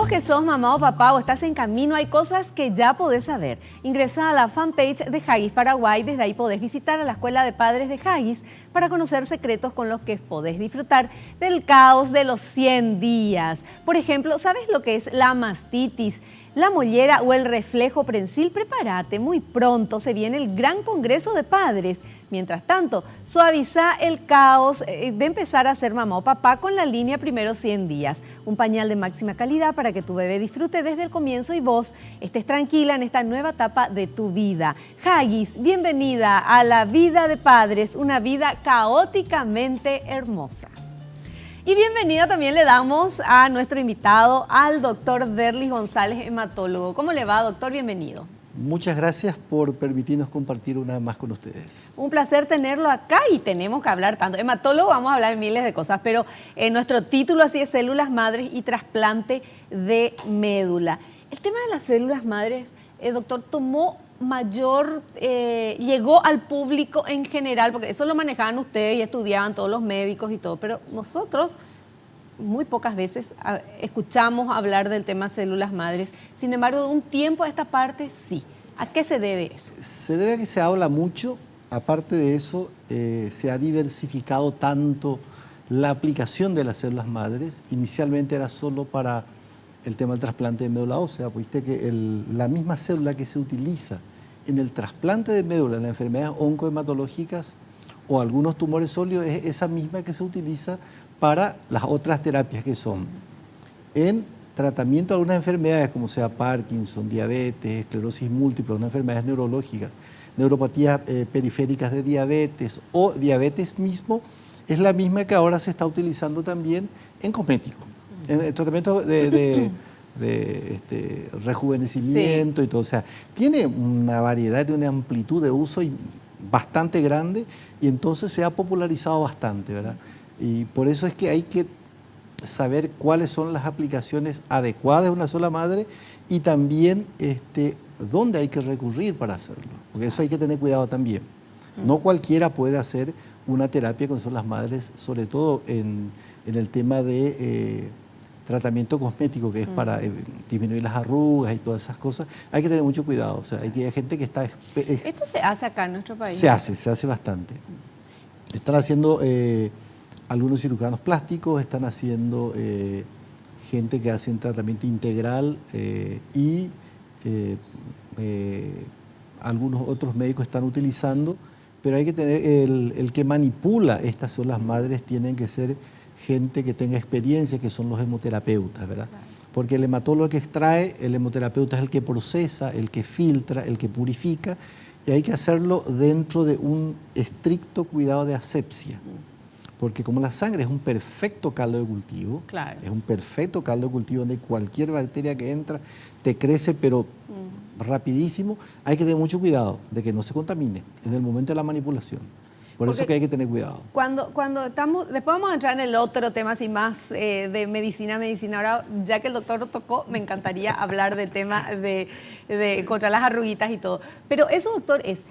que sos mamá o papá o estás en camino, hay cosas que ya podés saber. Ingresa a la fanpage de Haggis Paraguay, desde ahí podés visitar a la Escuela de Padres de Haggis para conocer secretos con los que podés disfrutar del caos de los 100 días. Por ejemplo, ¿sabes lo que es la mastitis, la mollera o el reflejo prensil? Prepárate, muy pronto se viene el gran congreso de padres. Mientras tanto, suaviza el caos de empezar a ser mamá o papá con la línea Primeros 100 días. Un pañal de máxima calidad para que tu bebé disfrute desde el comienzo y vos estés tranquila en esta nueva etapa de tu vida. Haggis, bienvenida a la vida de padres, una vida caóticamente hermosa. Y bienvenida también le damos a nuestro invitado, al doctor Derlis González, hematólogo. ¿Cómo le va, doctor? Bienvenido. Muchas gracias por permitirnos compartir una vez más con ustedes. Un placer tenerlo acá y tenemos que hablar tanto. Hematólogo, vamos a hablar de miles de cosas, pero nuestro título así es células madres y trasplante de médula. El tema de las células madres, doctor, tomó mayor, llegó al público en general, porque eso lo manejaban ustedes y estudiaban todos los médicos y todo, pero nosotros muy pocas veces escuchamos hablar del tema células madres. Sin embargo, de un tiempo a esta parte, sí. ¿A qué se debe eso? Se debe a que se habla mucho. Aparte de eso, se ha diversificado tanto la aplicación de las células madres. Inicialmente era solo para el tema del trasplante de médula ósea. Viste que la misma célula que se utiliza en el trasplante de médula en las enfermedades oncohematológicas o algunos tumores sólidos es esa misma que se utiliza para las otras terapias que son en tratamiento de algunas enfermedades como sea Parkinson, diabetes, esclerosis múltiple, unas enfermedades neurológicas, neuropatías periféricas de diabetes o diabetes mismo, es la misma que ahora se está utilizando también en cosméticos, en el tratamiento de rejuvenecimiento, sí, y todo. O sea, tiene una variedad, de una amplitud de uso bastante grande y entonces se ha popularizado bastante, ¿verdad? Y por eso es que hay que saber cuáles son las aplicaciones adecuadas de una sola madre y también dónde hay que recurrir para hacerlo, porque eso hay que tener cuidado también. No cualquiera puede hacer una terapia con células madres, sobre todo en el tema de tratamiento cosmético, que es para disminuir las arrugas y todas esas cosas. Hay que tener mucho cuidado, o sea, hay gente que está... ¿Esto se hace acá en nuestro país? Se hace bastante. Están haciendo... algunos cirujanos plásticos, están haciendo gente que hace tratamiento integral y algunos otros médicos están utilizando, pero hay que tener, el que manipula estas células madres tienen que ser gente que tenga experiencia, que son los hemoterapeutas, ¿verdad? Claro. Porque el hematólogo que extrae, el hemoterapeuta es el que procesa, el que filtra, el que purifica, y hay que hacerlo dentro de un estricto cuidado de asepsia. Porque como la sangre es un perfecto caldo de cultivo, claro, es un perfecto caldo de cultivo donde cualquier bacteria que entra te crece, pero rapidísimo, hay que tener mucho cuidado de que no se contamine en el momento de la manipulación. Por eso que hay que tener cuidado. Cuando estamos, después vamos a entrar en el otro tema así más de medicina. Ahora, ya que el doctor lo tocó, me encantaría hablar del tema de contra las arruguitas y todo. Pero eso, doctor, es,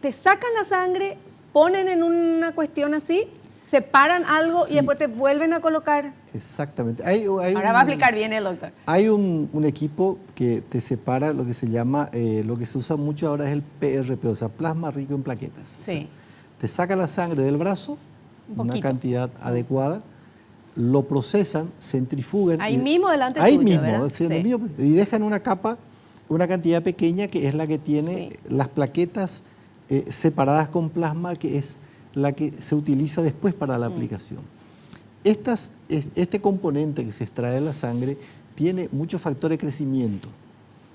te sacan la sangre, ponen en una cuestión así, separan algo, sí, y después te vuelven a colocar. Exactamente. Ahora va a explicar bien el doctor. Hay un equipo que te separa lo que se llama, lo que se usa mucho ahora es el PRP, o sea, plasma rico en plaquetas. Sí. O sea, te saca la sangre del brazo, una cantidad adecuada, lo procesan, centrifugan. Ahí mismo delante tuyo, ahí mismo, ¿verdad? Sí. Sí. Y dejan una capa, una cantidad pequeña que es la que tiene, sí, las plaquetas separadas con plasma, que es la que se utiliza después para la aplicación. Este componente que se extrae de la sangre tiene muchos factores de crecimiento.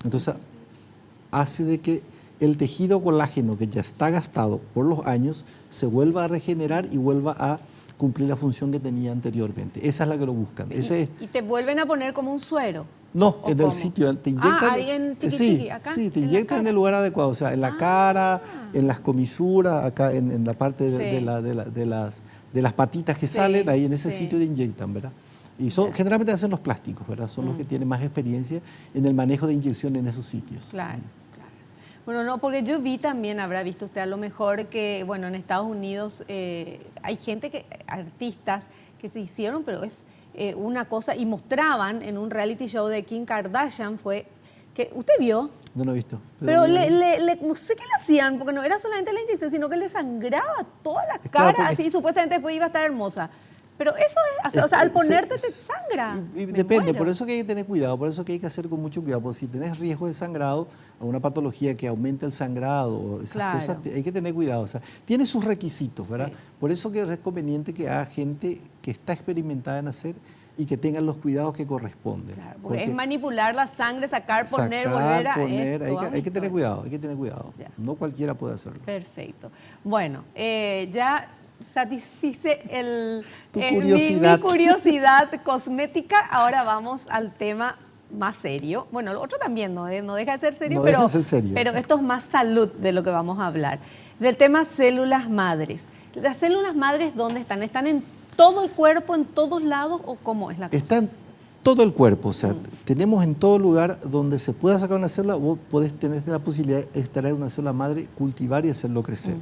Entonces, hace de que el tejido colágeno que ya está gastado por los años se vuelva a regenerar y vuelva a cumplir la función que tenía anteriormente. Esa es la que lo buscan. ¿Y te vuelven a poner como un suero? No, en el sitio, te inyectan. Ahí en chiqui, acá. Sí, te inyectan en el lugar adecuado, o sea, en la cara, en las comisuras, acá en la parte de las patitas que salen, ahí en ese sitio te inyectan, ¿verdad? Y generalmente hacen los plásticos, ¿verdad? Son los que tienen más experiencia en el manejo de inyección en esos sitios. Claro. Bueno, no, porque yo vi también, habrá visto usted a lo mejor que, bueno, en Estados Unidos hay gente artistas que se hicieron, pero es una cosa, y mostraban en un reality show de Kim Kardashian, fue que usted vio, No lo he visto. pero no sé qué le hacían, porque no era solamente la inyección, sino que le sangraba toda la Claro, cara, porque- así, y supuestamente después iba a estar hermosa. Pero eso es, o sea, al ponerte te sangra. Y Me depende, muero. por eso que hay que tener cuidado, por eso que hay que hacer con mucho cuidado, porque si tenés riesgo de sangrado, o una patología que aumenta el sangrado, o esas Claro. cosas, hay que tener cuidado. O sea, tiene sus requisitos, ¿verdad? Sí. Por eso que es conveniente que haga gente que está experimentada en hacer y que tengan los cuidados que corresponden. Claro, porque es manipular la sangre, sacar, poner, volver a esto. hay que tener cuidado, hay que tener cuidado. Ya. No cualquiera puede hacerlo. Perfecto. Bueno, ya satisfice Tu mi curiosidad. curiosidad cosmética. Ahora vamos al tema más serio. Bueno, lo otro también no deja de ser serio, No pero, deja de ser serio. pero esto es más salud de lo que vamos a hablar. Del tema células madres. ¿Las células madres dónde están? ¿Están en todo el cuerpo, en todos lados o cómo es la cosa? Está en todo el cuerpo, o sea, tenemos en todo lugar donde se pueda sacar una célula, vos podés tener la posibilidad de extraer una célula madre, cultivar y hacerlo crecer.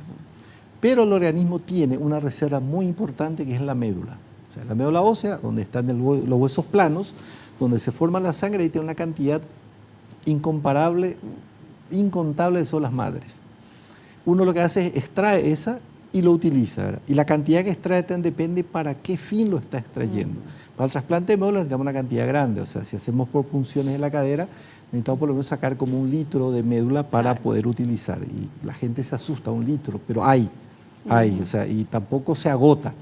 Pero el organismo tiene una reserva muy importante que es la médula. O sea, la médula ósea, donde están los huesos planos, donde se forma la sangre, y tiene una cantidad incomparable, incontable de células madres. Uno lo que hace es extrae esa y lo utiliza, ¿verdad? Y la cantidad que extrae depende para qué fin lo está extrayendo. Para el trasplante de médula necesitamos una cantidad grande, o sea, si hacemos por punciones en la cadera, necesitamos por lo menos sacar como 1 litro de médula para poder utilizar. Y la gente se asusta, 1 litro, pero hay, o sea, y tampoco se agota.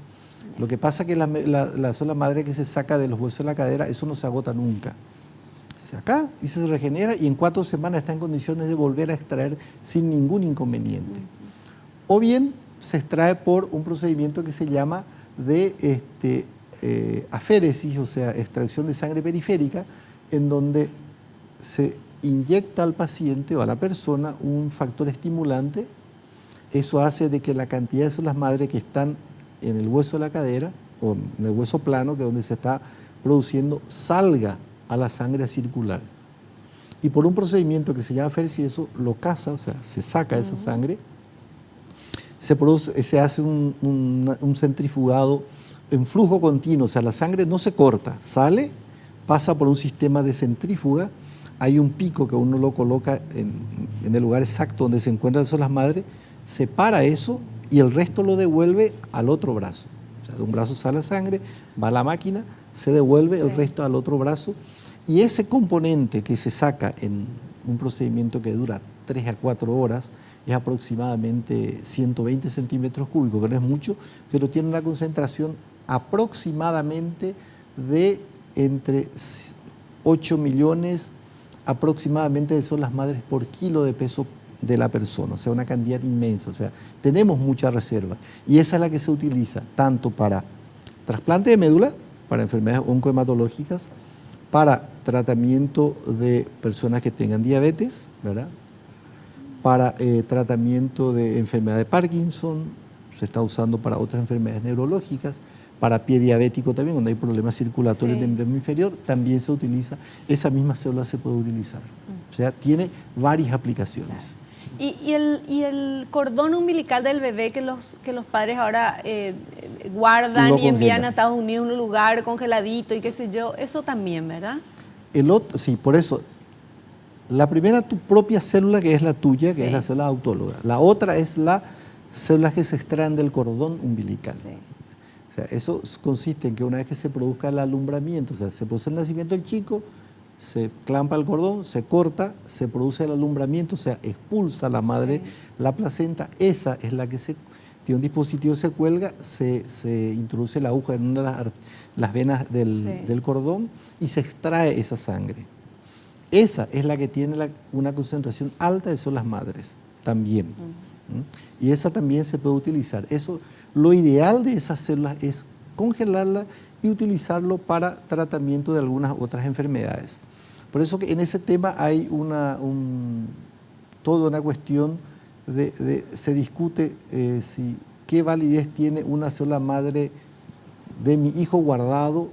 Lo que pasa es que la célula madre que se saca de los huesos de la cadera, eso no se agota nunca. Se saca y se regenera y en 4 semanas está en condiciones de volver a extraer sin ningún inconveniente. O bien se extrae por un procedimiento que se llama de aféresis, o sea, extracción de sangre periférica, en donde se inyecta al paciente o a la persona un factor estimulante. Eso hace de que la cantidad de células madre que están en el hueso de la cadera o en el hueso plano, que es donde se está produciendo, salga a la sangre a circular. Y por un procedimiento que se llama aféresis, eso lo caza, o sea, se saca esa sangre, se hace un centrifugado en flujo continuo, o sea, la sangre no se corta, sale, pasa por un sistema de centrífuga, hay un pico que uno lo coloca en el lugar exacto donde se encuentran las células madre, separa eso y el resto lo devuelve al otro brazo. O sea, de un brazo sale la sangre, va a la máquina, se devuelve el resto al otro brazo, y ese componente que se saca en un procedimiento que dura 3 a 4 horas, es aproximadamente 120 centímetros cúbicos, que no es mucho, pero tiene una concentración aproximadamente de entre 8 millones aproximadamente de células madres por kilo de peso de la persona, o sea, una cantidad inmensa, o sea, tenemos mucha reserva, y esa es la que se utiliza tanto para trasplante de médula, para enfermedades oncohematológicas, para tratamiento de personas que tengan diabetes, ¿verdad? Para tratamiento de enfermedad de Parkinson, se está usando para otras enfermedades neurológicas, para pie diabético también, cuando hay problemas circulatorios del miembro inferior, también se utiliza, esa misma célula se puede utilizar. O sea, tiene varias aplicaciones. ¿Y el cordón umbilical del bebé que los padres ahora guardan y envían a Estados Unidos en un lugar congeladito y qué sé yo, eso también, ¿verdad? Sí, por eso. La primera, tu propia célula, que es la tuya, que es la célula autóloga. La otra es las células que se extraen del cordón umbilical. Sí. O sea, eso consiste en que una vez que se produzca el alumbramiento, o sea, se produce el nacimiento del chico, se clampa el cordón, se corta, se produce el alumbramiento, o sea, expulsa la madre la placenta, esa es la que tiene un dispositivo, se cuelga, se introduce la aguja en una de las venas del cordón y se extrae esa sangre. Esa es la que tiene una concentración alta de células madres, también. Y esa también se puede utilizar. Lo ideal de esas células es congelarla y utilizarlo para tratamiento de algunas otras enfermedades. Por eso que en ese tema hay toda una cuestión se discute qué validez tiene una célula madre de mi hijo guardado,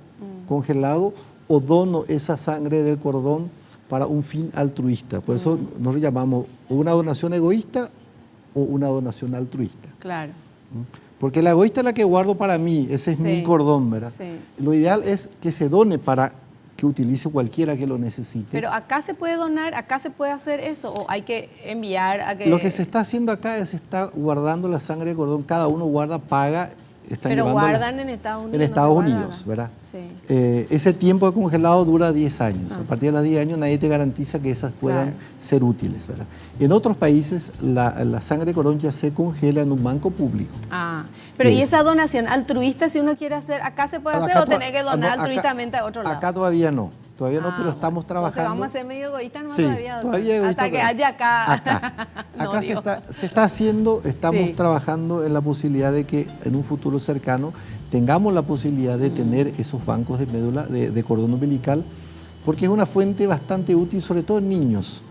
congelado, o dono esa sangre del cordón para un fin altruista. Por eso nos llamamos una donación egoísta o una donación altruista. Claro. Porque la egoísta es la que guardo para mí, ese es Sí, mi cordón, ¿verdad? sí. Lo ideal es que se done para que utilice cualquiera que lo necesite. Pero acá se puede donar, acá se puede hacer eso, o hay que enviar a que... Lo que se está haciendo acá es se está guardando la sangre de cordón, cada uno guarda, paga, están Pero llevándola guardan en Estados Unidos. en no se Estados guarda Unidos, acá. ¿verdad? Sí. Ese tiempo de congelado dura 10 años. Ah. A partir de los 10 años nadie te garantiza que esas puedan Claro. ser útiles, ¿verdad? En otros países la sangre de cordón ya se congela en un banco público. Ah, pero ¿y Sí. esa donación altruista, si uno quiere hacer, acá se puede hacer Acá o to- tener que donar no, acá- altruistamente a otro lado? Acá todavía no, pero Ah, estamos bueno. trabajando. Entonces vamos a ser medio egoístas nomás Sí, todavía, doctor. todavía egoísta, Hasta que pero- haya acá. Acá, No, acá se, digo. se está haciendo, estamos Sí. trabajando en la posibilidad de que en un futuro cercano tengamos la posibilidad de tener esos bancos de médula, de cordón umbilical, porque es una fuente bastante útil, sobre todo en niños.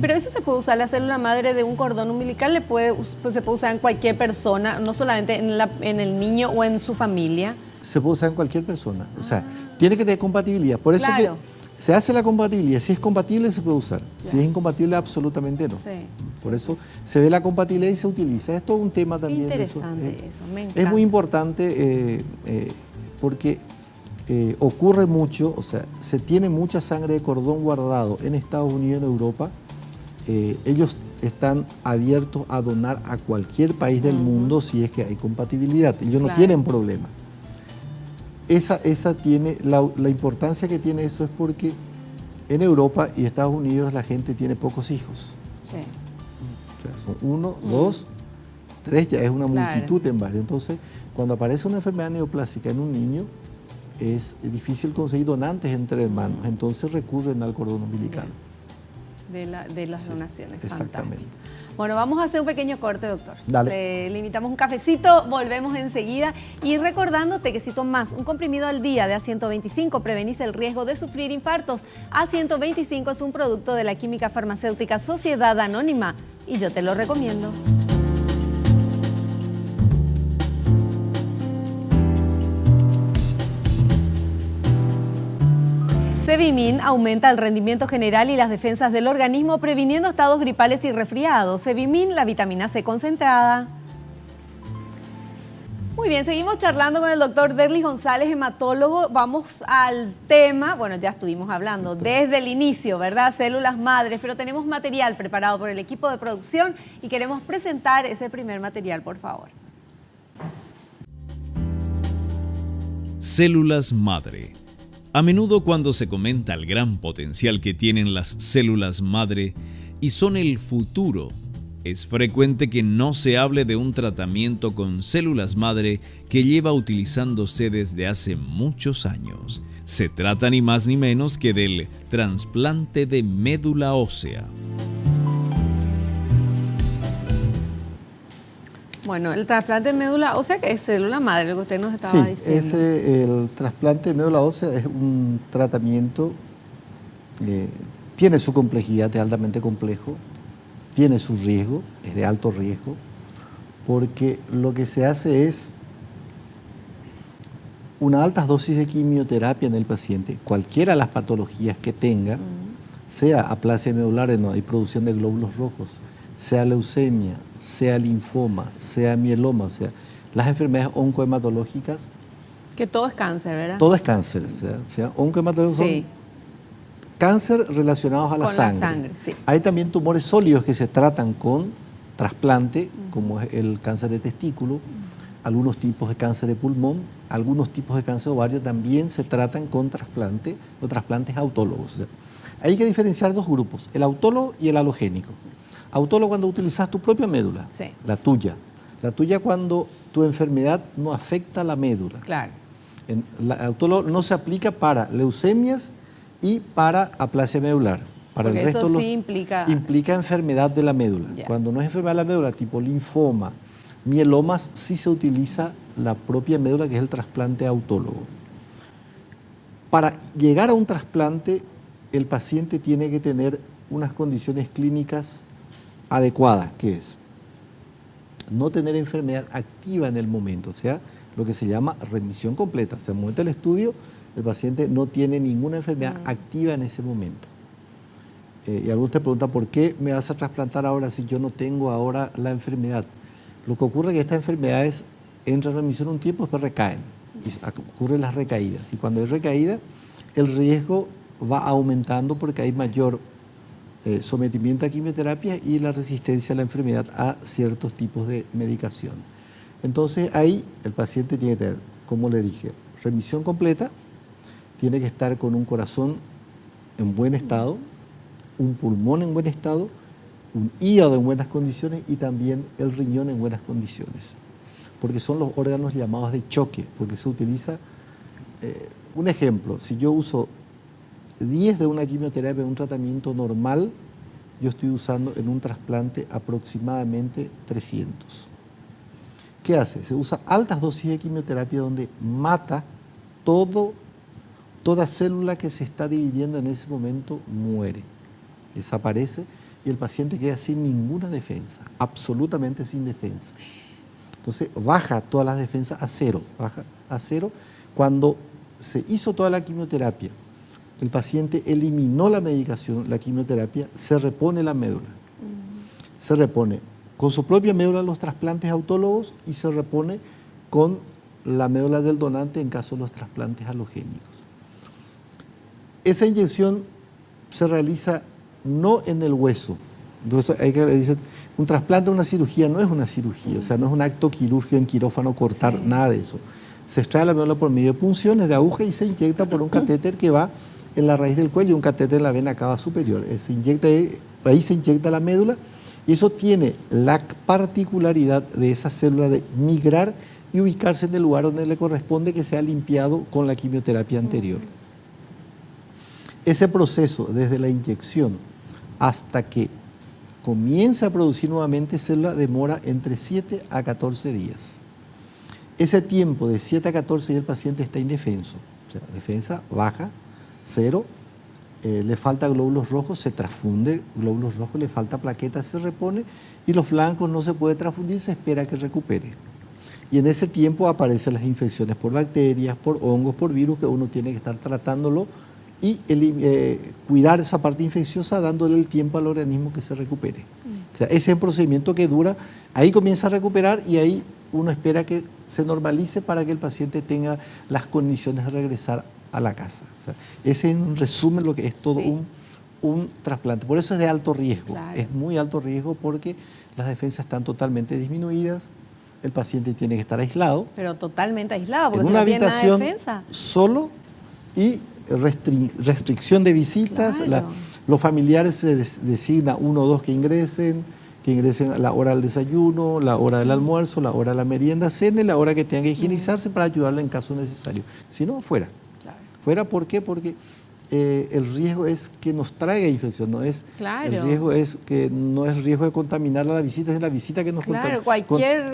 Pero eso se puede usar, la célula madre de un cordón umbilical pues se puede usar en cualquier persona, no solamente en el niño o en su familia. Se puede usar en cualquier persona, o sea, tiene que tener compatibilidad. Por eso Claro. que se hace la compatibilidad. Si es compatible, se puede usar. Si Ya. es incompatible, absolutamente no. Sí. Por eso se ve la compatibilidad y se utiliza. Es todo un tema también. Interesante de eso, me encanta. Es muy importante porque ocurre mucho, o sea, se tiene mucha sangre de cordón guardado en Estados Unidos y en Europa. Ellos están abiertos a donar a cualquier país del mundo si es que hay compatibilidad. Ellos no Claro. tienen problema. Esa tiene, la importancia que tiene eso es porque en Europa y Estados Unidos la gente tiene pocos hijos. Sí. O sea, son 1, 2, 3, ya es una Claro. multitud en varios. Entonces, cuando aparece una enfermedad neoplásica en un niño, es difícil conseguir donantes entre hermanos. Entonces recurren al cordón umbilical. De las Sí, donaciones. exactamente. Fantástico. Bueno, vamos a hacer un pequeño corte, doctor. Dale. Le invitamos un cafecito, volvemos enseguida. Y recordándote que si tomas un comprimido al día de A125, prevenís el riesgo de sufrir infartos. A125 es un producto de la química farmacéutica Sociedad Anónima y yo te lo recomiendo. Cevimin aumenta el rendimiento general y las defensas del organismo previniendo estados gripales y resfriados. Cevimin, la vitamina C concentrada. Muy bien, seguimos charlando con el doctor Derlis González, hematólogo. Vamos al tema, bueno, ya estuvimos hablando desde el inicio, ¿verdad? Células madres, pero tenemos material preparado por el equipo de producción y queremos presentar ese primer material, por favor. Células madre. A menudo cuando se comenta el gran potencial que tienen las células madre y son el futuro, es frecuente que no se hable de un tratamiento con células madre que lleva utilizándose desde hace muchos años. Se trata ni más ni menos que del trasplante de médula ósea. Bueno, el trasplante de médula ósea, que es célula madre, lo que usted nos estaba Sí, diciendo. el trasplante de médula ósea es un tratamiento, tiene su complejidad, es altamente complejo, tiene su riesgo, es de alto riesgo, porque lo que se hace es una alta dosis de quimioterapia en el paciente, cualquiera de las patologías que tenga, sea aplasia medular, no hay producción de glóbulos rojos, sea leucemia, sea linfoma, sea mieloma, o sea, las enfermedades oncohematológicas, Que todo es cáncer, ¿verdad? todo es cáncer, o sea oncohematológicos Sí. son cáncer relacionados a la Con la sangre. sangre, sí. Hay también tumores sólidos que se tratan con trasplante, como es el cáncer de testículo, algunos tipos de cáncer de pulmón, algunos tipos de cáncer de ovario también se tratan con trasplante o trasplantes autólogos. O sea, hay que diferenciar dos grupos, el autólogo y el alogénico. Autólogo cuando utilizas tu propia médula, Sí. la tuya. La tuya cuando tu enfermedad no afecta la médula. Claro. El autólogo no se aplica para leucemias y para aplasia medular. Para Porque el resto eso sí implica enfermedad de la médula. Ya. Cuando no es enfermedad de la médula, tipo linfoma, mielomas, sí se utiliza la propia médula, que es el trasplante autólogo. Para llegar a un trasplante, el paciente tiene que tener unas condiciones clínicas adecuadas, que es no tener enfermedad activa en el momento, o sea, lo que se llama remisión completa. O sea, en el momento del estudio, el paciente no tiene ninguna enfermedad activa en ese momento. Y algunos te preguntan, ¿por qué me vas a trasplantar ahora si yo no tengo ahora la enfermedad? Lo que ocurre es que estas enfermedades entra en remisión un tiempo, después recaen. Y ocurren las recaídas. Y cuando hay recaída, el riesgo va aumentando porque hay mayor sometimiento a quimioterapia y la resistencia a la enfermedad a ciertos tipos de medicación. Entonces ahí el paciente tiene que tener, como le dije, remisión completa, tiene que estar con un corazón en buen estado, un pulmón en buen estado, un hígado en buenas condiciones y también el riñón en buenas condiciones. Porque son los órganos llamados de choque, porque se utiliza, un ejemplo, si yo uso 10 de una quimioterapia en un tratamiento normal, yo estoy usando en un trasplante aproximadamente 300. ¿Qué hace? Se usa altas dosis de quimioterapia donde mata toda célula que se está dividiendo en ese momento muere, desaparece y el paciente queda sin ninguna defensa, absolutamente sin defensa. Entonces baja todas las defensas a cero, baja a cero. Cuando se hizo toda la quimioterapia, el paciente eliminó la medicación, la quimioterapia, se repone la médula. Se repone con su propia médula los trasplantes autólogos y se repone con la médula del donante en caso de los trasplantes halogénicos. Esa inyección se realiza no en el hueso. Entonces hay que decir, un trasplante, una cirugía, no es una cirugía, o sea, no es un acto quirúrgico en quirófano cortar, nada de eso. Se extrae la médula por medio de punciones de aguja y se inyecta por un catéter que va en la raíz del cuello, un catéter en la vena cava superior. Ahí se inyecta la médula y eso tiene la particularidad de esa célula de migrar y ubicarse en el lugar donde le corresponde, que sea limpiado con la quimioterapia anterior. Ese proceso, desde la inyección hasta que comienza a producir nuevamente célula, demora entre 7 a 14 días. Ese tiempo de 7 a 14 días el paciente está indefenso, o sea, defensa baja, cero, le falta glóbulos rojos, se transfunde glóbulos rojos, le falta plaquetas, se repone, y los blancos no se puede transfundir, se espera que recupere. Y en ese tiempo aparecen las infecciones por bacterias, por hongos, por virus, que uno tiene que estar tratándolo y cuidar esa parte infecciosa dándole el tiempo al organismo que se recupere. O sea, ese es un procedimiento que dura, ahí comienza a recuperar y ahí uno espera que se normalice para que el paciente tenga las condiciones de regresar a la casa. O sea, ese es en resumen lo que es todo un trasplante. Por eso es de alto riesgo, es muy alto riesgo porque las defensas están totalmente disminuidas, el paciente tiene que estar aislado. Pero totalmente aislado, porque en si una no tiene nada de habitación defensa. Solo y restricción de visitas. Claro. Los familiares se designa 1 o 2 que ingresen a la hora del desayuno, la hora del almuerzo, la hora de la merienda, cena y la hora que tengan que higienizarse para ayudarle en caso necesario. Si no, fuera. Claro. Fuera, ¿por qué? Porque el riesgo es que nos traiga infección, no es, el riesgo es que no es riesgo de contaminar a la visita, es la visita que nos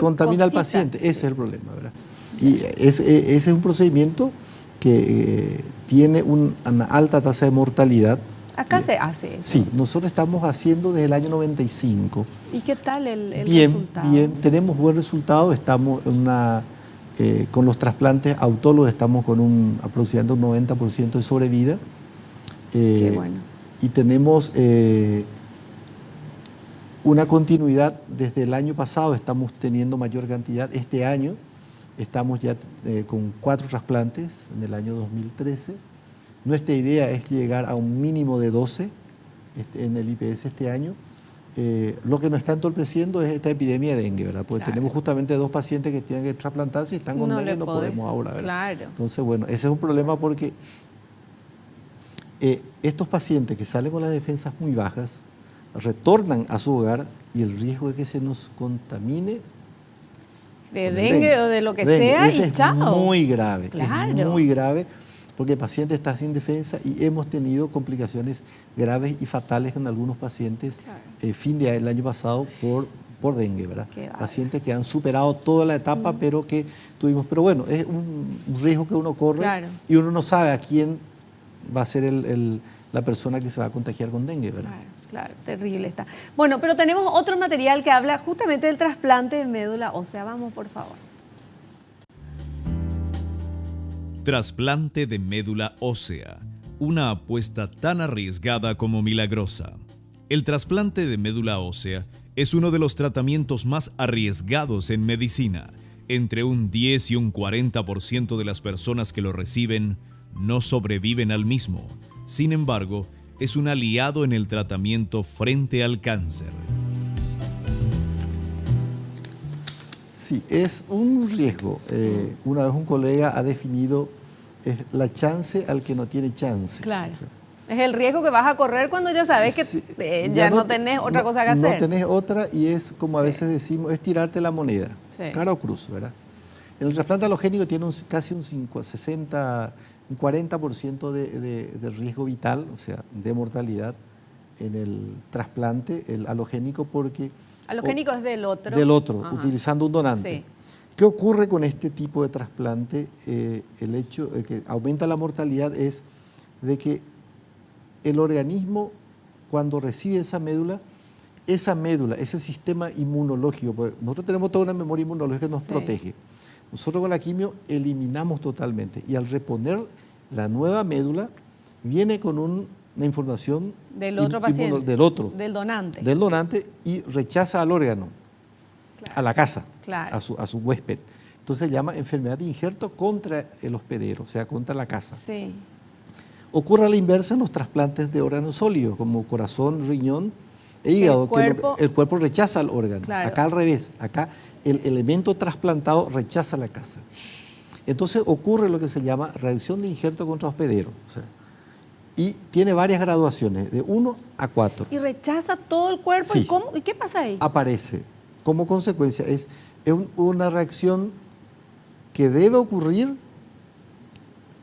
contamina al paciente. Ese es el problema, ¿verdad? Y ese es un procedimiento que tiene una alta tasa de mortalidad. Acá se hace eso. Sí, nosotros estamos haciendo desde el año 95. ¿Y qué tal el resultado? Bien, tenemos buen resultado, estamos con los trasplantes autólogos estamos con aproximadamente un 90% de sobrevida. Qué bueno. Y tenemos una continuidad desde el año pasado, estamos teniendo mayor cantidad. Este año estamos ya con 4 trasplantes en el año 2013. Nuestra idea es llegar a un mínimo de 12 en el IPS este año. Lo que nos está entorpeciendo es esta epidemia de dengue, ¿verdad? Porque tenemos justamente 2 pacientes que tienen que trasplantarse y están con dengue y no podemos ahora, ¿verdad? Claro. Entonces, bueno, ese es un problema porque estos pacientes que salen con las defensas muy bajas retornan a su hogar y el riesgo de que se nos contamine de dengue o de lo que sea y chao. Es muy grave, claro. Es muy grave porque el paciente está sin defensa y hemos tenido complicaciones graves y fatales en algunos pacientes fin del año pasado por dengue, ¿verdad? Pacientes que han superado toda la etapa, pero que tuvimos. Pero bueno, es un riesgo que uno corre y uno no sabe a quién va a ser la persona que se va a contagiar con dengue, ¿verdad? Claro, terrible está. Bueno, pero tenemos otro material que habla justamente del trasplante de médula ósea. Vamos, por favor. Trasplante de médula ósea, una apuesta tan arriesgada como milagrosa. El trasplante de médula ósea es uno de los tratamientos más arriesgados en medicina, Entre un 10 y un 40% de las personas que lo reciben no sobreviven al mismo. Sin embargo, es un aliado en el tratamiento frente al cáncer. Sí, es un riesgo. Una vez un colega ha definido la chance al que no tiene chance. Claro. O sea, Es el riesgo que vas a correr cuando ya sabes que sí, ya no tenés otra cosa que hacer. No tenés otra y es, como a Sí. veces decimos, es tirarte la moneda, Sí. cara o cruz, ¿verdad? El trasplante alogénico tiene casi un 40% de riesgo vital, o sea, de mortalidad en el trasplante, el alogénico, porque... Alogénico es del otro. Del otro, Ajá. utilizando un donante. Sí. ¿Qué ocurre con este tipo de trasplante? El hecho de que aumenta la mortalidad es de que el organismo, cuando recibe esa médula, ese sistema inmunológico, porque nosotros tenemos toda una memoria inmunológica que nos Sí. protege. Nosotros con la quimio eliminamos totalmente y al reponer la nueva médula viene con una información Del otro paciente. del otro, Del donante. del donante y rechaza al órgano, Claro. a la casa, Claro. a su huésped. Entonces se llama enfermedad de injerto contra el hospedero, o sea, contra la casa. Sí. Ocurre a la inversa en los trasplantes de órganos sólidos, como corazón, riñón e hígado. El cuerpo rechaza el órgano. Claro. Acá al revés, acá el elemento trasplantado rechaza la casa. Entonces ocurre lo que se llama reacción de injerto contra hospedero. O sea, y tiene varias graduaciones, de 1 a 4. Y rechaza todo el cuerpo. Sí. ¿Y cómo? ¿Y qué pasa ahí? Aparece. Como consecuencia, es una reacción que debe ocurrir,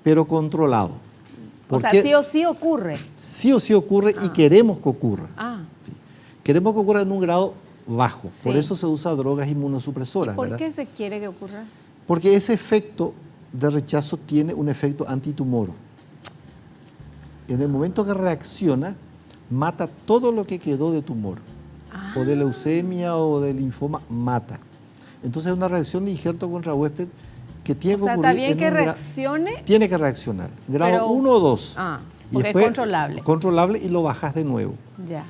pero controlado. O sea, Porque sí o sí ocurre. sí o sí ocurre y queremos que ocurra. Ah. Queremos que ocurra en un grado bajo. Sí. Por eso se usa drogas inmunosupresoras. ¿Y por ¿verdad? qué se quiere que ocurra? Porque ese efecto de rechazo tiene un efecto antitumor. En el momento que reacciona, mata todo lo que quedó de tumor. Ah. O de leucemia o de linfoma, mata. Entonces es una reacción de injerto contra huésped que tiene que O sea, ocurrir. está bien en que un reaccione. Tiene que reaccionar. Grado Pero- 1 o 2. Ah, Y porque es después, controlable. Controlable y lo bajas de nuevo. Ya.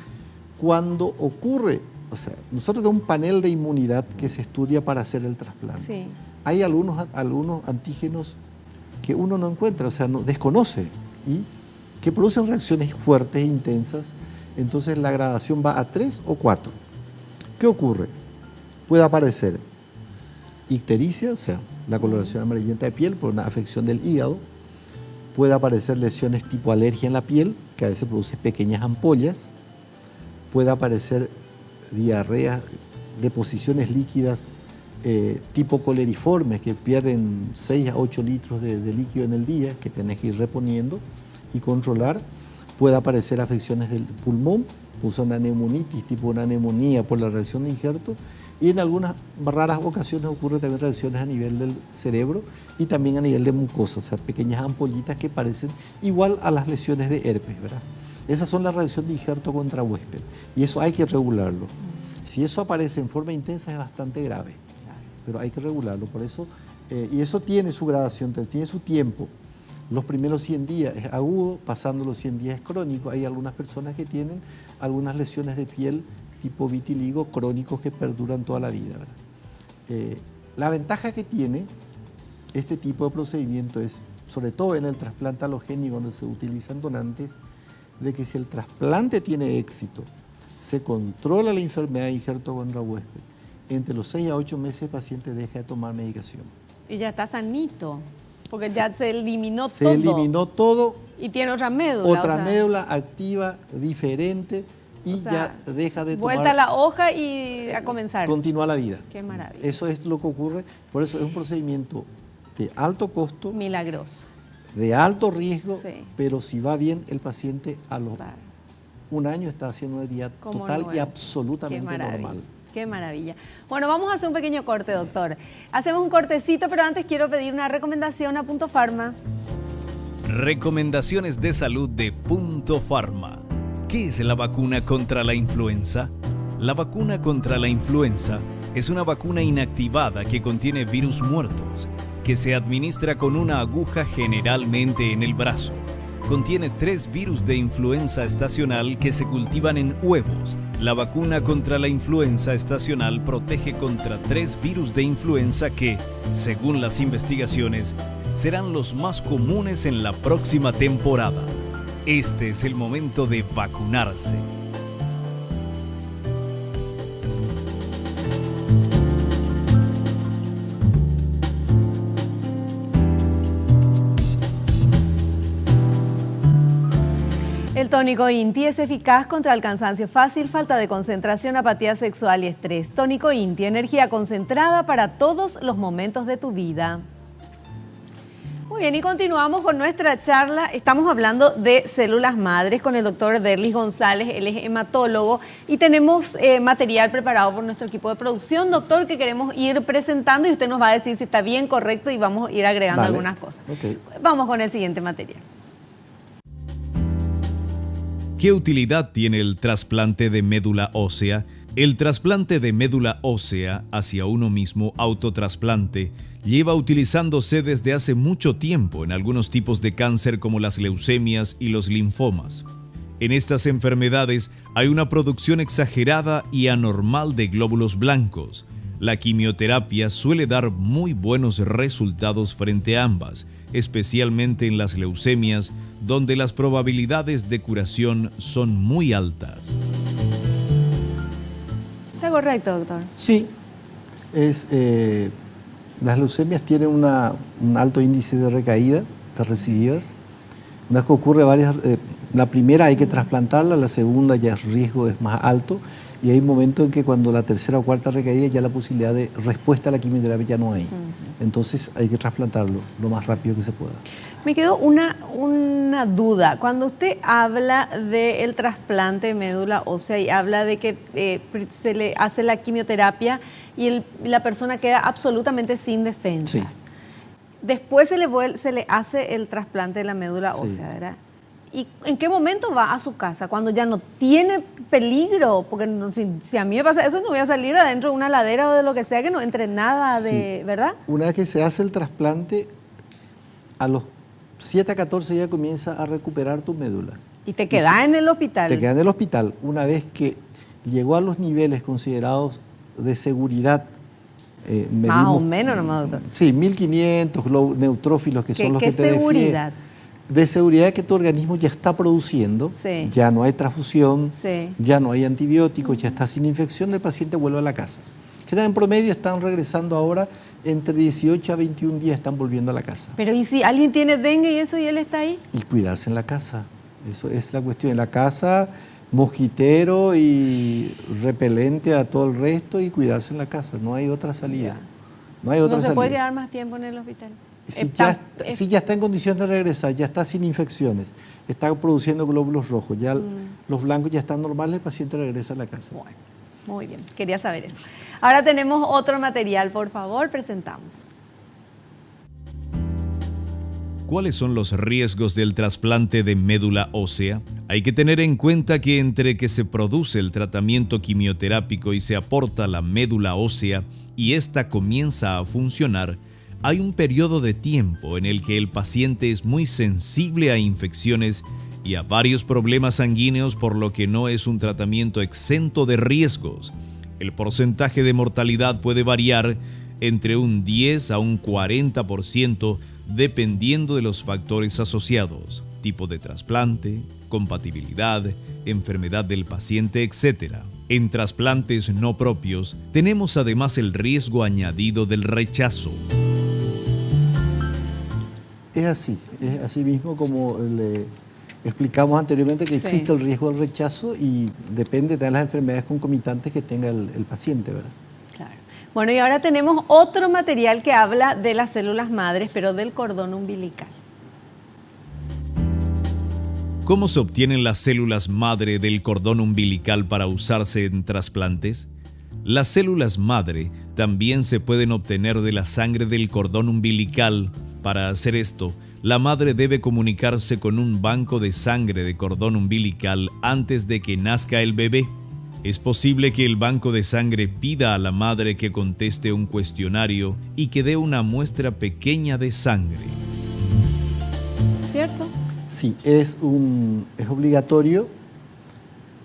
Cuando ocurre, o sea, nosotros tenemos un panel de inmunidad que se estudia para hacer el trasplante. Sí. Hay algunos antígenos que uno no encuentra, o sea, desconoce, y que producen reacciones fuertes e intensas. Entonces la gradación va a 3 o 4. ¿Qué ocurre? Puede aparecer ictericia, o sea, la coloración amarillenta de piel por una afección del hígado. Puede aparecer lesiones tipo alergia en la piel, que a veces produce pequeñas ampollas. Puede aparecer diarrea, deposiciones líquidas tipo coleriformes, que pierden 6 a 8 litros de líquido en el día, que tenés que ir reponiendo y controlar. Puede aparecer afecciones del pulmón, puso una neumonitis, tipo una neumonía por la reacción de injerto, y en algunas raras ocasiones ocurren también reacciones a nivel del cerebro y también a nivel de mucosa, o sea, pequeñas ampollitas que parecen igual a las lesiones de herpes, ¿verdad? Esas son las reacciones de injerto contra huésped, y eso hay que regularlo. Si eso aparece en forma intensa es bastante grave, pero hay que regularlo, por eso, y eso tiene su gradación, tiene su tiempo. Los primeros 100 días es agudo, pasando los 100 días es crónico. Hay algunas personas que tienen algunas lesiones de piel tipo vitiligo crónicos que perduran toda la vida, ¿verdad? La ventaja que tiene este tipo de procedimiento es, sobre todo en el trasplante alogénico donde se utilizan donantes, de que si el trasplante tiene éxito, se controla la enfermedad de injerto contra huésped, entre los 6 a 8 meses el paciente deja de tomar medicación. Y ya está sanito. Porque ya se eliminó Se todo. eliminó todo, Y tiene otra médula. otra o sea, médula activa, diferente, y o sea, ya deja de vuelta tomar, a la hoja y a comenzar. continúa la vida. Qué maravilla. Eso es lo que ocurre, por eso es un procedimiento de alto costo, Milagroso. de alto riesgo, Sí. pero si va bien el paciente a los Claro. un año está haciendo una vida Como total y nuevo. absolutamente Qué maravilla. normal. Qué maravilla. Bueno, vamos a hacer un pequeño corte, doctor. Hacemos un cortecito, pero antes quiero pedir una recomendación a Punto Pharma. Recomendaciones de salud de Punto Pharma. ¿Qué es la vacuna contra la influenza? La vacuna contra la influenza es una vacuna inactivada que contiene virus muertos, que se administra con una aguja generalmente en el brazo. contiene 3 virus de influenza estacional que se cultivan en huevos. La vacuna contra la influenza estacional protege contra 3 virus de influenza que, según las investigaciones, serán los más comunes en la próxima temporada. Este es el momento de vacunarse. El tónico Inti es eficaz contra el cansancio fácil, falta de concentración, apatía sexual y estrés. Tónico Inti, energía concentrada para todos los momentos de tu vida. Muy bien, y continuamos con nuestra charla. Estamos hablando de células madres con el doctor Derlis González, él es hematólogo, y tenemos material preparado por nuestro equipo de producción, doctor, que queremos ir presentando y usted nos va a decir si está bien, correcto, y vamos a ir agregando algunas cosas. Okay. Vamos con el siguiente material. ¿Qué utilidad tiene el trasplante de médula ósea? El trasplante de médula ósea hacia uno mismo, autotrasplante, lleva utilizándose desde hace mucho tiempo en algunos tipos de cáncer como las leucemias y los linfomas. En estas enfermedades hay una producción exagerada y anormal de glóbulos blancos. La quimioterapia suele dar muy buenos resultados frente a ambas, especialmente en las leucemias, donde las probabilidades de curación son muy altas. ¿Está correcto, doctor? Sí, las leucemias tienen un alto índice de recaída, de recididas. Una vez que ocurre varias, la primera hay que trasplantarla, la segunda ya el riesgo es más alto y hay momentos en que cuando la tercera o cuarta recaída ya la posibilidad de respuesta a la quimioterapia ya no hay. Entonces hay que trasplantarlo lo más rápido que se pueda. Me quedó una duda. Cuando usted habla del trasplante de médula ósea y habla de que se le hace la quimioterapia y la persona queda absolutamente sin defensas. Sí. Después se le hace el trasplante de la médula ósea, sí, ¿verdad? ¿Y en qué momento va a su casa? Cuando ya no tiene peligro, porque si a mí me pasa eso, no voy a salir adentro de una ladera o de lo que sea, que no entre nada de, sí, ¿verdad? Una vez que se hace el trasplante, a los 7 a 14 días comienza a recuperar tu médula. ¿Y te quedas en el hospital? Te quedas en el hospital. Una vez que llegó a los niveles considerados de seguridad, medimos, más o menos, nomás, doctor. Sí, 1500 neutrófilos, que son los que te defienden. ¿Qué seguridad? De seguridad que tu organismo ya está produciendo, sí, ya no hay transfusión, sí, ya no hay antibióticos, ya está sin infección, el paciente vuelve a la casa. Que en promedio están regresando ahora entre 18 a 21 días, están volviendo a la casa. Pero ¿y si alguien tiene dengue y eso y él está ahí? Y cuidarse en la casa, eso es la cuestión. En la casa, mosquitero y repelente a todo el resto y cuidarse en la casa, no hay otra salida. No hay otra salida. ¿No se puede quedar más tiempo en el hospital? Si ya está en condición de regresar, ya está sin infecciones, está produciendo glóbulos rojos, ya los blancos ya están normales, el paciente regresa a la casa. Bueno, muy bien, quería saber eso. Ahora tenemos otro material, por favor, presentamos. ¿Cuáles son los riesgos del trasplante de médula ósea? Hay que tener en cuenta que entre que se produce el tratamiento quimioterápico y se aporta la médula ósea y ésta comienza a funcionar, hay un periodo de tiempo en el que el paciente es muy sensible a infecciones y a varios problemas sanguíneos, por lo que no es un tratamiento exento de riesgos. El porcentaje de mortalidad puede variar entre un 10 a un 40% dependiendo de los factores asociados, tipo de trasplante, compatibilidad, enfermedad del paciente, etc. En trasplantes no propios, tenemos además el riesgo añadido del rechazo. Es así mismo como le explicamos anteriormente que existe el riesgo del rechazo y depende de las enfermedades concomitantes que tenga el paciente, ¿verdad? Claro. Bueno, y ahora tenemos otro material que habla de las células madres, pero del cordón umbilical. ¿Cómo se obtienen las células madre del cordón umbilical para usarse en trasplantes? Las células madre también se pueden obtener de la sangre del cordón umbilical. Para hacer esto, la madre debe comunicarse con un banco de sangre de cordón umbilical antes de que nazca el bebé. Es posible que el banco de sangre pida a la madre que conteste un cuestionario y que dé una muestra pequeña de sangre. ¿Cierto? Sí, es obligatorio,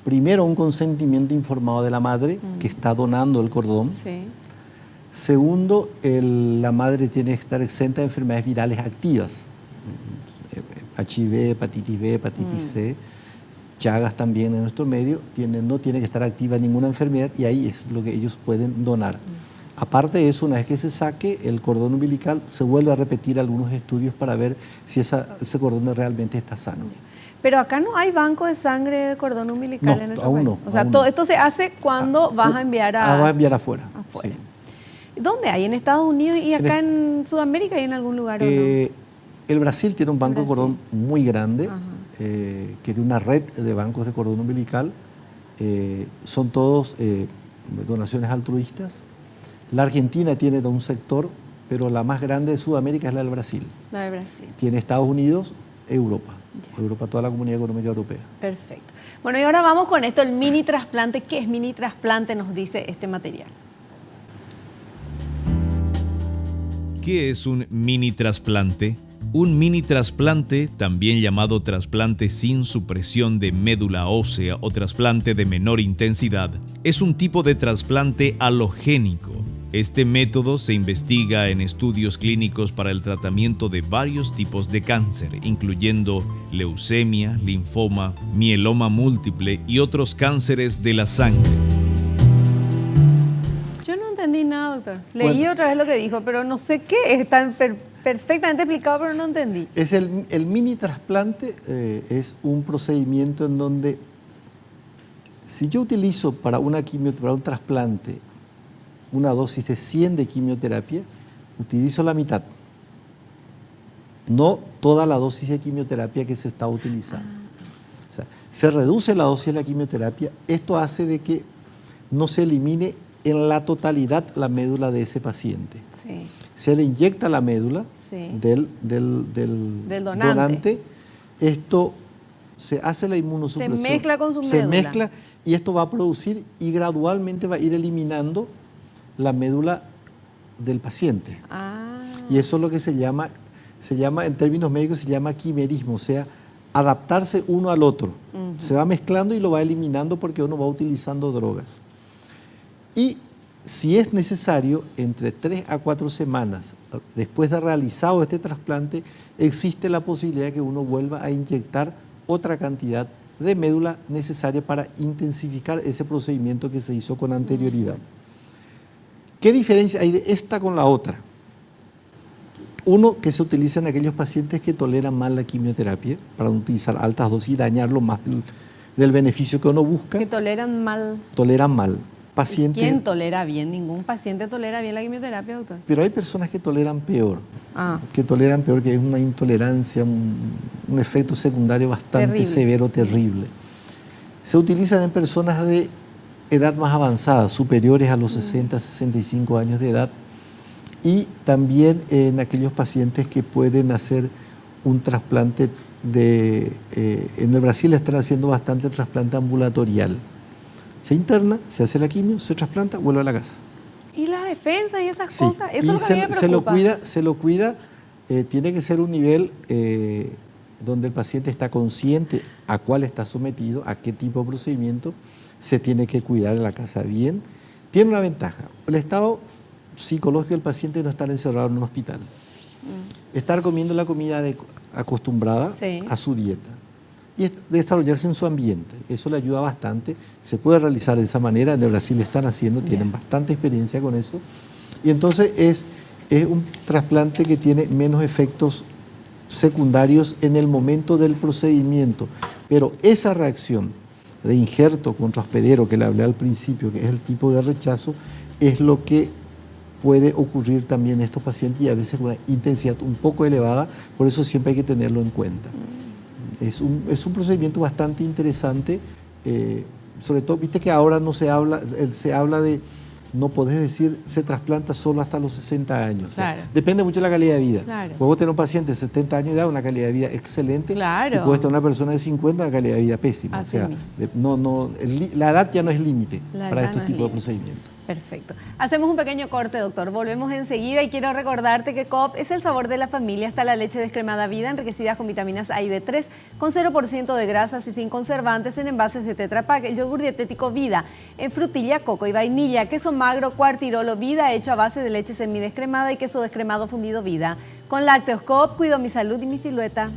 primero, un consentimiento informado de la madre que está donando el cordón. Sí. Segundo, la madre tiene que estar exenta de enfermedades virales activas, HIV, hepatitis B, hepatitis C, Chagas también en nuestro medio, no tiene que estar activa ninguna enfermedad y ahí es lo que ellos pueden donar. Aparte de eso, una vez que se saque el cordón umbilical, se vuelve a repetir algunos estudios para ver si ese cordón realmente está sano. Pero acá no hay banco de sangre de cordón umbilical No, en el aún país. no, O sea, aún todo no. esto se hace cuando vas a enviar vas a enviar afuera. afuera. Sí. ¿Dónde hay? ¿En Estados Unidos y acá en Sudamérica y en algún lugar o no? El Brasil tiene un banco de cordón muy grande, Ajá. que tiene una red de bancos de cordón umbilical. Son todos donaciones altruistas. La Argentina tiene un sector, pero la más grande de Sudamérica es la del Brasil. La de Brasil. Tiene Estados Unidos, Europa. Ya. Europa, toda la Comunidad Económica Europea. Perfecto. Bueno, y ahora vamos con esto, el mini trasplante. ¿Qué es mini trasplante? Nos dice este material. ¿Qué es un mini trasplante? Un mini trasplante, también llamado trasplante sin supresión de médula ósea o trasplante de menor intensidad, es un tipo de trasplante alogénico. Este método se investiga en estudios clínicos para el tratamiento de varios tipos de cáncer, incluyendo leucemia, linfoma, mieloma múltiple y otros cánceres de la sangre. Yo no entendí nada, doctor. Leí Bueno. otra vez lo que dijo, pero no sé qué. Está perfectamente explicado, pero no entendí. Es el mini trasplante es un procedimiento en donde si yo utilizo para un trasplante una dosis de 100 de quimioterapia, utilizo la mitad, no toda la dosis de quimioterapia que se está utilizando. O sea, se reduce la dosis de la quimioterapia, esto hace de que no se elimine en la totalidad la médula de ese paciente. Sí. Se le inyecta la médula Sí. del donante. Esto se hace la inmunosupresión. Se mezcla con su Se médula. mezcla y esto va a producir y gradualmente va a ir eliminando la médula del paciente. Ah. Y eso es lo que se llama en términos médicos, se llama quimerismo, o sea, adaptarse uno al otro. Se va mezclando y lo va eliminando porque uno va utilizando drogas. Y si es necesario, entre 3 a 4 semanas después de realizado este trasplante, existe la posibilidad de que uno vuelva a inyectar otra cantidad de médula necesaria para intensificar ese procedimiento que se hizo con anterioridad. ¿Qué diferencia hay de esta con la otra? Uno, que se utiliza en aquellos pacientes que toleran mal la quimioterapia, para no utilizar altas dosis y dañarlo más del beneficio que uno busca. Que toleran mal. Toleran mal. Pacientes, ¿Quién tolera bien? Ningún paciente tolera bien la quimioterapia, doctor. pero hay personas que toleran peor. Ah. Que toleran peor, que es una intolerancia, un efecto secundario bastante Terrible. severo, terrible. Se utilizan en personas de edad más avanzada, superiores a los 60, 65 años de edad, y también en aquellos pacientes que pueden hacer un trasplante en el Brasil están haciendo bastante el trasplante ambulatorial. Se interna, se hace la quimio, se trasplanta, vuelve a la casa. ¿Y las defensas y esas Sí, cosas? Eso y es lo que a mí me preocupa. se lo cuida, tiene que ser un nivel donde el paciente está consciente a cuál está sometido, a qué tipo de procedimiento, se tiene que cuidar en la casa bien. Tiene una ventaja, el estado psicológico del paciente no estar encerrado en un hospital. Estar comiendo la comida acostumbrada Sí. a su dieta y desarrollarse en su ambiente. Eso le ayuda bastante. Se puede realizar de esa manera. En el Brasil están haciendo, tienen bastante experiencia con eso. Y entonces es un trasplante que tiene menos efectos secundarios en el momento del procedimiento. Pero esa reacción de injerto contra hospedero que le hablé al principio, que es el tipo de rechazo, es lo que puede ocurrir también en estos pacientes y a veces con una intensidad un poco elevada, por eso siempre hay que tenerlo en cuenta. Es un procedimiento bastante interesante, sobre todo, viste que ahora no se habla de, no podés decir, se trasplanta solo hasta los 60 años. Claro. O sea, depende mucho de la calidad de vida. Claro. Puedes tener un paciente de 70 años de edad, una calidad de vida excelente, Claro. y puedes tener una persona de 50, una calidad de vida pésima. Así o sea, mismo. la edad ya no es límite La para edad estos no es tipos de límite. procedimientos. Perfecto. Hacemos un pequeño corte, doctor. Volvemos enseguida y quiero recordarte que Coop es el sabor de la familia. Está la leche descremada Vida, enriquecida con vitaminas A y D3, con 0% de grasas y sin conservantes en envases de Tetra Pak. El yogur dietético Vida, en frutilla, coco y vainilla. Queso magro Cuartirolo Vida, hecho a base de leche semidescremada y queso descremado fundido Vida. Con lácteos Coop, cuido mi salud y mi silueta.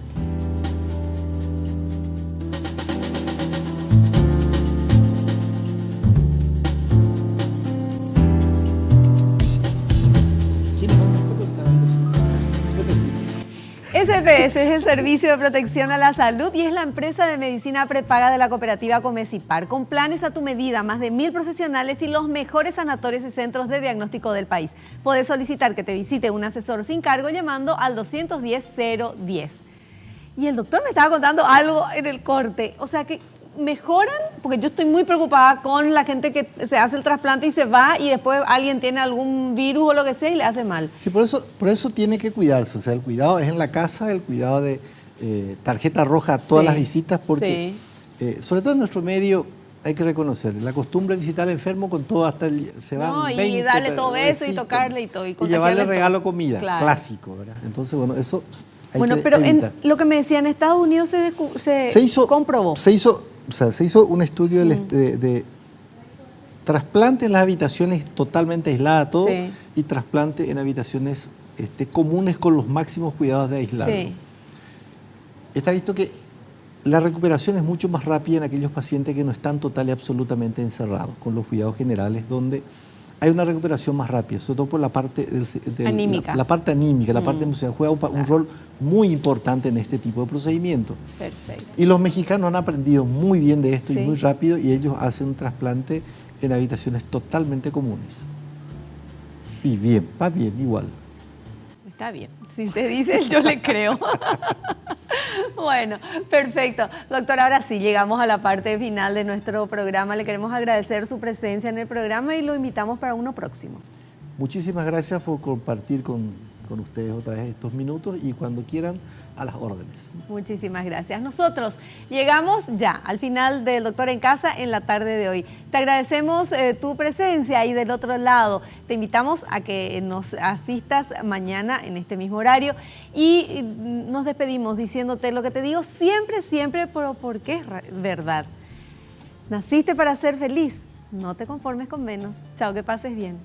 SPS es el Servicio de Protección a la Salud y es la empresa de medicina prepaga de la cooperativa Comecipar, con planes a tu medida, más de 1000 profesionales y los mejores sanatorios y centros de diagnóstico del país. Puedes solicitar que te visite un asesor sin cargo llamando al 210-010. Y el doctor me estaba contando algo en el corte, o sea que mejoran, porque yo estoy muy preocupada con la gente que se hace el trasplante y se va y después alguien tiene algún virus o lo que sea y le hace mal. Sí, por eso tiene que cuidarse, o sea, el cuidado es en la casa, el cuidado de tarjeta roja a todas las visitas, porque sobre todo en nuestro medio hay que reconocer, la costumbre de visitar al enfermo con todo hasta se van 20, y darle todo eso y tocarle y todo. Y llevarle regalo comida, clásico, ¿verdad? Entonces, bueno, eso hay que pero evitar. Lo que me decía, en Estados Unidos se comprobó. Se hizo un estudio de trasplante en las habitaciones totalmente aisladas, todo, y trasplante en habitaciones comunes con los máximos cuidados de aislarlo. Está visto que la recuperación es mucho más rápida en aquellos pacientes que no están total y absolutamente encerrados, con los cuidados generales, donde hay una recuperación más rápida, sobre todo por la parte anímica. La parte anímica, la parte emocional, juega un rol muy importante en este tipo de procedimientos. Perfecto. Y los mexicanos han aprendido muy bien de esto y muy rápido, y ellos hacen un trasplante en habitaciones totalmente comunes. Y bien, va bien, igual. Está bien, si te dice yo le creo. Bueno, perfecto. Doctor, ahora sí, llegamos a la parte final de nuestro programa. Le queremos agradecer su presencia en el programa y lo invitamos para uno próximo. Muchísimas gracias por compartir con ustedes otra vez estos minutos y cuando quieran, a las órdenes. Muchísimas gracias. Nosotros llegamos ya al final del Doctor en Casa en la tarde de hoy. Te agradecemos tu presencia y del otro lado te invitamos a que nos asistas mañana en este mismo horario y nos despedimos diciéndote lo que te digo siempre, pero porque es verdad. Naciste para ser feliz, no te conformes con menos. Chao, que pases bien.